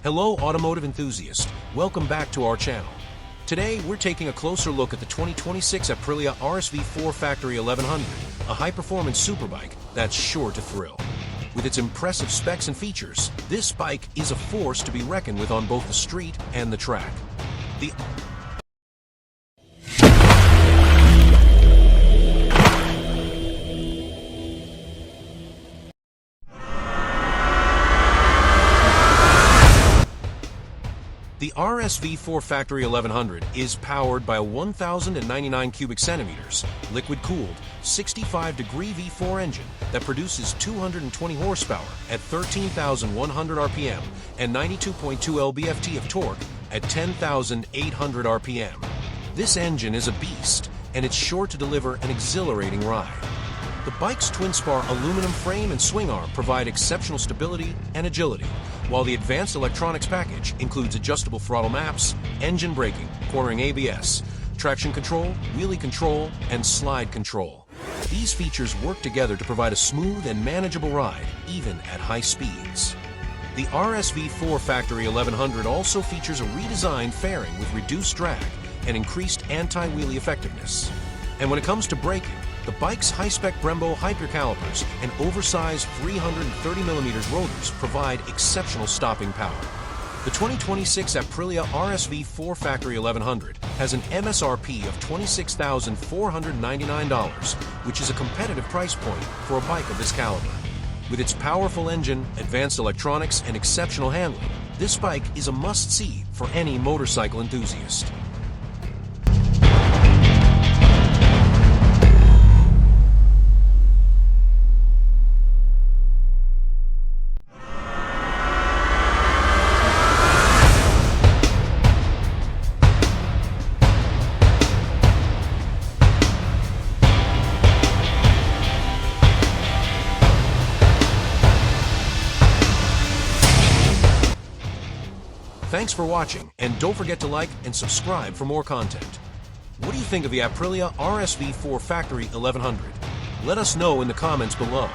Hello automotive enthusiast, welcome back to our channel. Today we're taking a closer look at the 2026 Aprilia RSV4 Factory 1100, a high-performance superbike that's sure to thrill. With its impressive specs and features, this bike is a force to be reckoned with on both the street and the track. The RSV4 Factory 1100 is powered by a 1,099 cubic centimeters, liquid-cooled, 65-degree V4 engine that produces 220 horsepower at 13,100 RPM and 92.2 lb-ft of torque at 10,800 RPM. This engine is a beast, and it's sure to deliver an exhilarating ride. The bike's twin-spar aluminum frame and swing arm provide exceptional stability and agility, while the advanced electronics package includes adjustable throttle maps, engine braking, cornering ABS, traction control, wheelie control, and slide control. These features work together to provide a smooth and manageable ride, even at high speeds. The RSV4 Factory 1100 also features a redesigned fairing with reduced drag and increased anti-wheelie effectiveness. And when it comes to braking, the bike's high-spec Brembo hyper calipers and oversized 330mm rotors provide exceptional stopping power. The 2026 Aprilia RSV4 Factory 1100 has an MSRP of $26,499, which is a competitive price point for a bike of this caliber. With its powerful engine, advanced electronics, and exceptional handling, this bike is a must-see for any motorcycle enthusiast. Thanks for watching, and don't forget to like and subscribe for more content. What do you think of the Aprilia RSV4 Factory 1100? Let us know in the comments below.